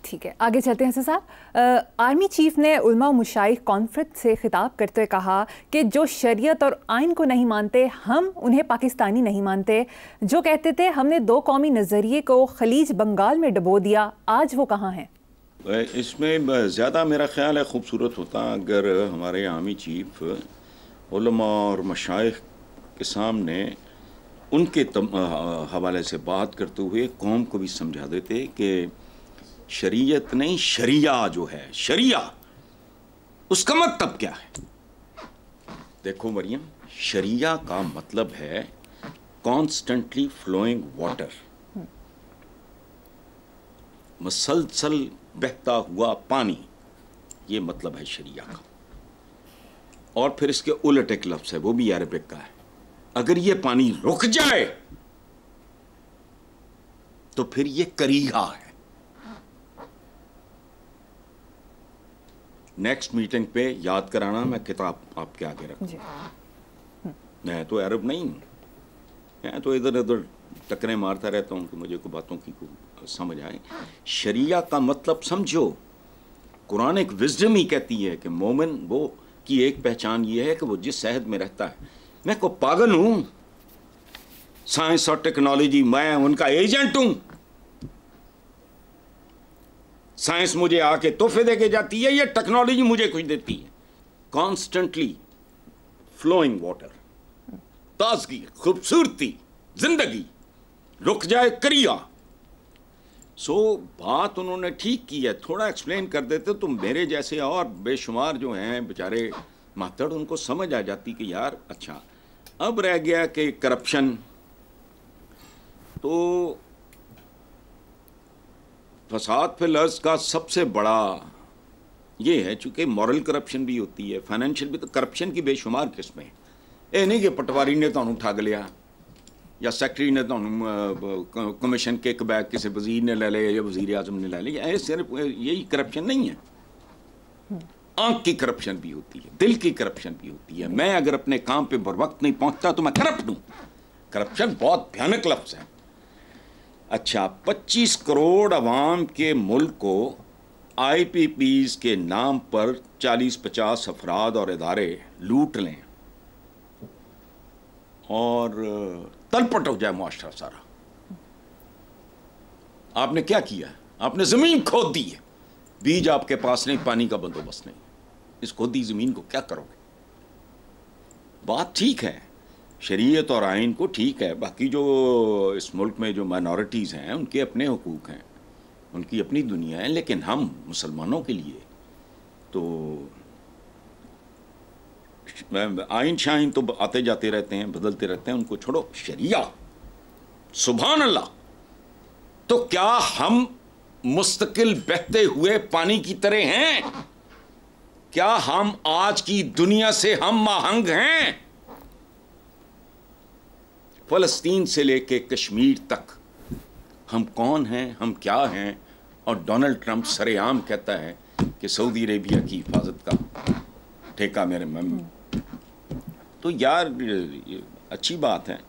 ठीक है, आगे चलते हैं साहब। आर्मी चीफ ने उलमा और मुशाइख कॉन्फ्रेंस से खिताब करते हुए कहा कि जो शरीयत और आइन को नहीं मानते हम उन्हें पाकिस्तानी नहीं मानते। जो कहते थे हमने दो कौमी नज़रिए को खलीज बंगाल में डुबो दिया, आज वो कहाँ हैं? इसमें ज़्यादा मेरा ख्याल है खूबसूरत होता अगर हमारे आर्मी चीफ उलमा और मशाइख के सामने उनके हवाले से बात करते हुए कौम को भी समझा देते कि शरीयत नहीं, शरिया जो है, शरिया उसका मतलब क्या है। देखो मरियम, शरिया का मतलब है कॉन्स्टेंटली फ्लोइंग वाटर, मसलसल बहता हुआ पानी, ये मतलब है शरिया का। और फिर इसके उलट एक लफ्ज़ है, वो भी अरबिक का है, अगर ये पानी रुक जाए तो फिर ये करीहा है। नेक्स्ट मीटिंग पे याद कराना, मैं किताब आपके आगे रखूंगा। मैं तो अरब नहीं हूं, मैं तो इधर उधर टकरे मारता रहता हूं कि मुझे को बातों की को समझ आए। शरिया का मतलब समझो, कुरान एक विज़डम ही कहती है कि मोमिन वो की एक पहचान ये है कि वो जिस शहद में रहता है। मैं को पागल हूं? साइंस और टेक्नोलॉजी, मैं उनका एजेंट हूं। साइंस मुझे आके तोहफे दे के जाती है या टेक्नोलॉजी मुझे कुछ देती है? कॉन्स्टेंटली फ्लोइंग वाटर, ताजगी, खूबसूरती, जिंदगी, रुक जाए करिया। सो बात उन्होंने ठीक की है, थोड़ा एक्सप्लेन कर देते तो मेरे जैसे और बेशुमार जो हैं बेचारे मातड़, उनको समझ आ जाती कि यार अच्छा। अब रह गया कि करप्शन, तो फसाद फिल अर्ज़ का सबसे बड़ा ये है, चूँकि मॉरल करप्शन भी होती है, फाइनेंशियल भी, तो करप्शन की बेशुमार किस्में। ये नहीं कि पटवारी ने तो ठग लिया या सेक्रेटरी ने तो कमीशन किक बैक किसी वजीर ने ले लिया या वजीर आजम ने ले लिया, सिर्फ यही करप्शन नहीं है। आंख की करप्शन भी होती है, दिल की करप्शन भी होती है। मैं अगर अपने काम पे बर वक्त नहीं पहुंचता तो मैं करप्ट हूं। करप्शन बहुत भयानक लफ्ज़ है। अच्छा, 25 करोड़ अवाम के मुल्क को IPPs के नाम पर 40-50 अफराद और इदारे लूट लें और तलपट हो जाए मुआशरा सारा। आपने क्या किया? आपने जमीन खोद दी है, बीज आपके पास नहीं, पानी का बंदोबस्त नहीं, इस खोदी जमीन को क्या करोगे? बात ठीक है, शरीयत और आइन को ठीक है, बाकी जो इस मुल्क में जो माइनॉरिटीज़ हैं उनके अपने हुकूक हैं, उनकी अपनी दुनिया है, लेकिन हम मुसलमानों के लिए तो आइन शाइन तो आते जाते रहते हैं, बदलते रहते हैं, उनको छोड़ो। शरिया, सुभान अल्लाह। तो क्या हम मुस्तकिल बहते हुए पानी की तरह हैं? क्या हम आज की दुनिया से हम आहंग हैं? फलस्तीन से लेके कश्मीर तक हम कौन हैं, हम क्या हैं? और डोनाल्ड ट्रंप सरेआम कहता है कि सऊदी अरेबिया की हिफाजत का ठेका मेरे तो यार अच्छी बात है,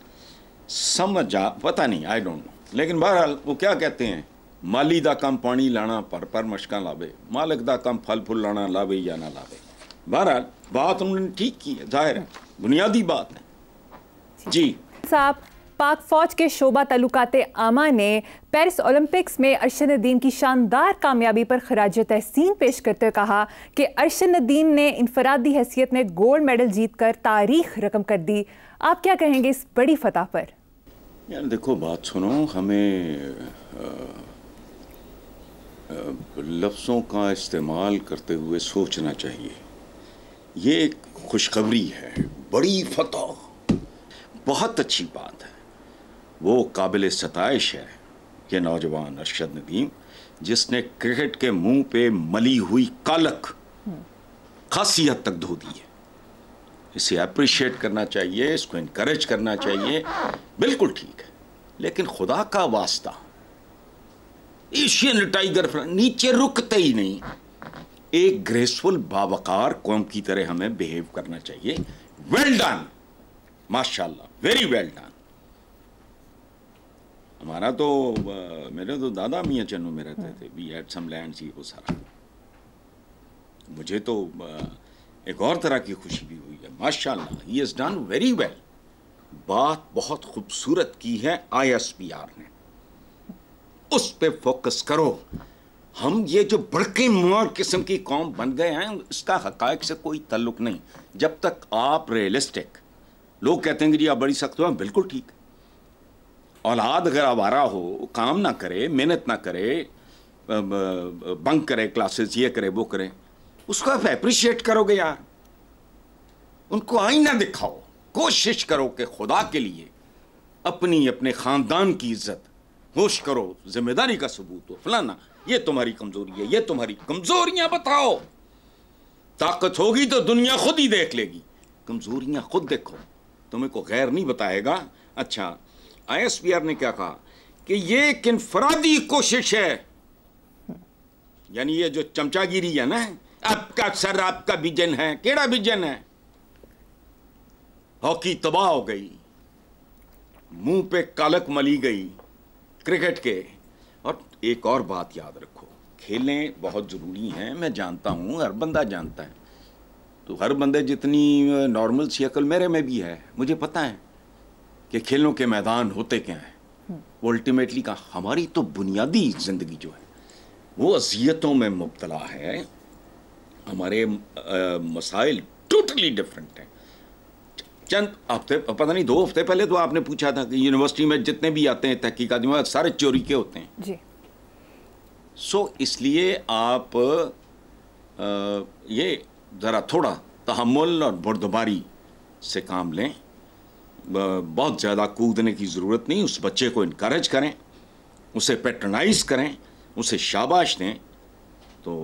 समझ आ, पता नहीं, आई डोंट नो। लेकिन बहरहाल वो क्या कहते हैं, माली दा कम पानी लाना पर मशकां लावे, मालिक दा कम फल फूल लाना लावे या ना लावे। बहरहाल बात उन्होंने ठीक की है, जाहिर है, बुनियादी बात है। जी साहब, पाक फौज के शोबा तल्लुकाते आमा ने पेरिस ओलंपिक्स में अरशद नदीम की शानदार कामयाबी पर खराज तहसीन पेश करते हुए कहा कि अरशद नदीम ने इनफरादी हैसियत में गोल्ड मेडल जीतकर तारीख रकम कर दी। आप क्या कहेंगे इस बड़ी फतह पर? यार देखो, बात सुनो, हमें लफ्ज़ों का इस्तेमाल करते हुए सोचना चाहिए। ये एक खुशखबरी है, बड़ी फतह, बहुत अच्छी बात है। वो काबिल सताइश है ये नौजवान अरशद नदीम, जिसने क्रिकेट के मुंह पे मली हुई कालक खासी हद तक धो दी है। इसे अप्रिशिएट करना चाहिए, इसको इनकरेज करना चाहिए, बिल्कुल ठीक है। लेकिन खुदा का वास्ता, एशियन टाइगर नीचे रुकते ही नहीं, एक ग्रेसफुल बावकार कौम की तरह हमें बिहेव करना चाहिए। वेल डन, माशाल्लाह, वेरी वेल डन। ہمارا تو میرے تو دادا میاں چنو میں رہتے تھے. We had some land. یہ وہ سارا مجھے تو ایک اور طرح کی خوشی بھی ہوئی ہے. ماشاء اللہ he has done very well. بات بہت خوبصورت کی ہے ISPR نے. اس پہ فوکس کرو. ہم یہ جو بڑکے مار قسم کی قوم بن گئے ہیں اس کا حقائق سے کوئی تعلق نہیں. جب تک آپ ریئلسٹک. لوگ کہتے ہیں کہ جی آپ بڑی سخت ہو. بالکل ٹھیک. اولاد اگر آوارہ ہو, کام نہ کرے, محنت نہ کرے, بنک کرے کلاسز, یہ کرے وہ کرے, اس کو آپ اپریشیٹ کرو گے یار. ان کو آئینہ دکھاؤ. کوشش کرو کہ خدا کے لیے اپنے خاندان کی عزت ہوش کرو. ذمہ داری کا ثبوت ہو. فلانا یہ تمہاری کمزوری ہے, یہ تمہاری کمزوریاں بتاؤ. طاقت ہوگی تو دنیا خود ہی دیکھ لے گی. کمزوریاں خود دیکھو. تمہیں کو غیر نہیں بتائے گا. اچھا ISPR نے کیا کہا کہ یہ ایک انفرادی کوشش ہے. یعنی یہ جو چمچا گیری ہے نا, آپ کا سر آپ کا ویژن ہے. کیڑا ویژن ہے؟ ہاکی تباہ ہو گئی, منہ پہ کالک ملی گئی کرکٹ کے. اور ایک اور بات یاد رکھو, کھیلیں بہت ضروری ہیں. میں جانتا ہوں, ہر بندہ جانتا ہے. تو ہر بندے جتنی نارمل سی عقل میرے میں بھی ہے. مجھے پتا ہے کہ کھیلوں کے میدان ہوتے کیا ہیں. وہ الٹیمیٹلی کا ہماری تو بنیادی زندگی جو ہے وہ اذیتوں میں مبتلا ہے. ہمارے مسائل ٹوٹلی ڈفرینٹ ہیں. چند ہفتے, پتہ نہیں 2 ہفتے پہلے تو آپ نے پوچھا تھا کہ یونیورسٹی میں جتنے بھی آتے ہیں تحقیقاتی سارے چوری کے ہوتے ہیں. جی. سو اس لیے آپ یہ ذرا تھوڑا تحمل اور بردباری سے کام لیں. بہت زیادہ کودنے کی ضرورت نہیں. اس بچے کو انکریج کریں, اسے پیٹرنائز کریں, اسے شاباش دیں. تو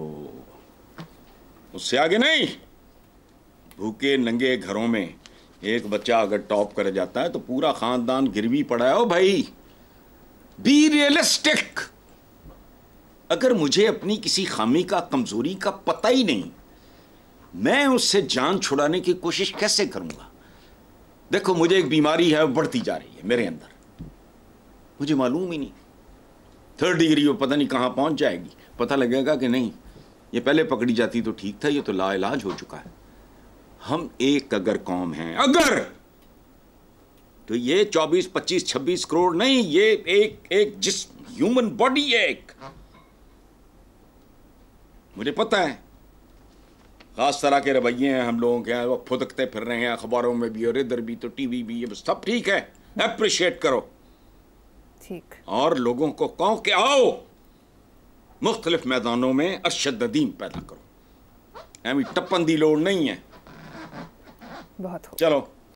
اس سے آگے نہیں. بھوکے ننگے گھروں میں ایک بچہ اگر ٹاپ کر جاتا ہے تو پورا خاندان گروی پڑا ہے. او بھائی, بی ریئلسٹک. اگر مجھے اپنی کسی خامی کا, کمزوری کا پتہ ہی نہیں, میں اس سے جان چھڑانے کی کوشش کیسے کروں گا؟ دیکھو مجھے ایک بیماری ہے, بڑھتی جا رہی ہے میرے اندر, مجھے معلوم ہی نہیں. 3rd ڈگری وہ پتہ نہیں کہاں پہنچ جائے گی. پتہ لگے گا کہ نہیں یہ پہلے پکڑی جاتی تو ٹھیک تھا, یہ تو لا علاج ہو چکا ہے. ہم ایک اگر قوم ہیں اگر, تو یہ 24, 25, 26 کروڑ نہیں, یہ ایک جسم, ہیومن باڈی ہے ایک. مجھے پتہ ہے خاص طرح کے رویے ہیں ہم لوگوں کے یہاں, وہ پھدکتے پھر رہے ہیں اخباروں میں بھی اور ادھر بھی, تو ٹی وی بھی, یہ سب ٹھیک ہے. اپریشیٹ کرو. ٹھیک. اور لوگوں کو کہو کہ آؤ مختلف میدانوں میں ارشد دین پیدا کرو. ٹپن دی لوڑ نہیں ہے. بہت چلو